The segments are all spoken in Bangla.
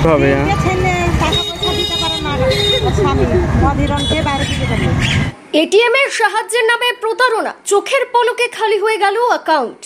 হবে এটিএম এর সাহায্যের নামে প্রতারণা, চোখের পলকে খালি হয়ে গেল অ্যাকাউন্ট।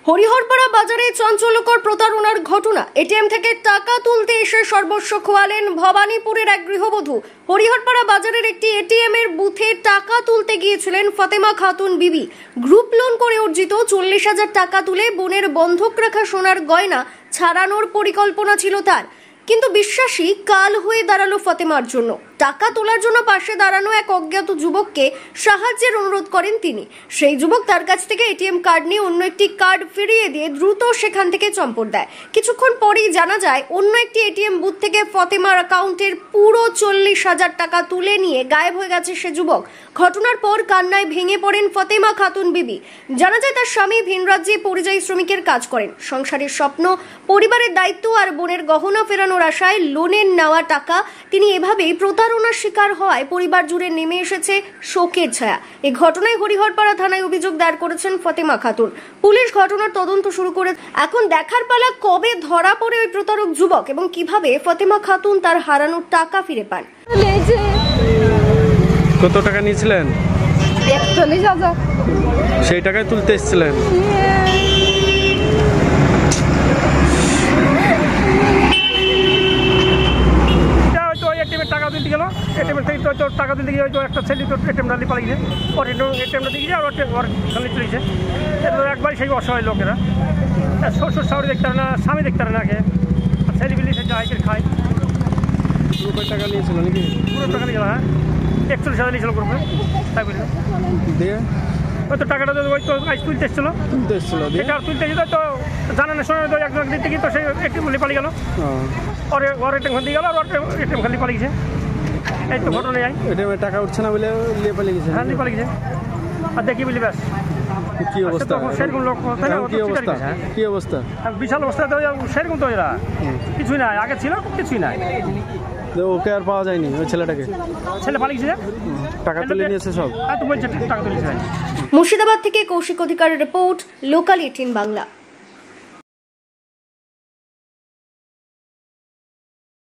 হরিহরপাড়া বাজারে চাঞ্চল্যকর প্রতারণার ঘটনা। এটিএম থেকে টাকা তুলতে এসে সর্বস্ব খোয়ালেন ভবানীপুরের এক গৃহবধূ। হরিহরপাড়া বাজারের একটি এটিএম এর বুথে টাকা তুলতে গিয়েছিলেন ফাতেমা খাতুন বিবি। গ্রুপ লোন করে অর্জিত 40,000 টাকা তুলে বোনের বন্ধক রাখা সোনার গয়না ছাড়ানোর পরিকল্পনা ছিল তার। কিন্তু বিশ্বাসী কাল হয়ে দাঁড়ালো ফাতেমার জন্য। টাকা তোলার জন্য পাশে দাঁড়ানো এক অজ্ঞাত যুবককে সাহায্যের অনুরোধ করেন তিনি। সেই যুবক তার কাছ থেকে এটিএম কার্ড নিয়ে অন্য একটি কার্ড ফিরিয়ে দিয়ে দ্রুত সেখান থেকে চম্পট দেয়। কিছুক্ষণ পরেই জানা যায় অন্য একটি এটিএম বুথ থেকে ফাতেমার অ্যাকাউন্টের পুরো 40,000 টাকা তুলে নিয়ে গায়েব হয়ে গেছে সে যুবক। ঘটনার পর কান্নায় ভেঙে পড়েন ফাতেমা খাতুন বিবি। জানা যায় তার স্বামী ভিন রাজ্যে পরিযায়ী শ্রমিকের কাজ করেন। সংসারের স্বপ্ন, পরিবারের দায়িত্ব আর বোনের গহনা ফেরানোর আশায় লোনের নেওয়া টাকা তিনি এভাবেই প্রতারণার শিকার হওয়ায় পরিবার জুড়ে নেমে এসেছে শোকের ছায়া। এই ঘটনায় হরিহরপাড়া থানায় অভিযোগ দায়ের করেছেন ফাতেমা খাতুন। পুলিশ ঘটনার তদন্ত শুরু করে। এখন দেখার পালা কবে ধরা পড়ে ওই প্রতারক যুবক এবং কিভাবে ফাতেমা খাতুন তার হারানোর টাকা ফিরে পান। কত টাকা নিয়েছিলেন? 41,000। সেই টাকায় তুলতে এসেছিলেন? টাকা দিতে গেল এটিএম থেকে তো টাকা দিতে গিয়ে হয়তো একটা ছেলে তো এটিএম ডালি পালিয়ে ওর এটিএমটা দিয়ে আর ওর খালি চলেছে। একবারই সেই অসহায় লোকেরা শ্বশুর শাশুড়ি দেখতে পারে না, স্বামী দেখতে পারে না, আগে ছেলে বিলি সে যাই খায়। পুরো টাকা নিয়েছিল নাকি? পুরো টাকা নিয়েছিল, হ্যাঁ 41,000 নিয়েছিল গ্রুপে। তাই বলি দিয়ে ওই তো টাকাটা ওই তো আজ তুলতে এসেছিলো, সেটা আর তুলতে এসেছিল তো জানানো শোনা তো একজন দিতে গিয়ে তো সেই এটিএম খালি পালিয়ে গেল। ওর এটিএম খালি গেল আর ওর এটিএম খালি পালিয়ে গেছে। এই তো ঘটনা যাই এটিএমে টাকা উঠছে না বলে নিয়ে পালিয়ে গেছে। হ্যাঁ নিয়ে পালিয়ে গেছে। আর দেখি বলি ব্যাস কি অবস্থা, সেরকম লোক কি অবস্থা, বিশাল অবস্থা তো সেরকম তো এরা কিছুই নাই, আগে ছিল কিছুই নাই। ওকে আর পাওয়া যায়নি ওই ছেলেটাকে? ছেলে পালিয়ে গেছে, টাকা তুলে নিয়েছে সব। তো বলছে টাকা তুলেছে। মুর্শিদাবাদ থেকে কৌশিক অধিকারের রিপোর্ট, লোকাল 18 বাংলা।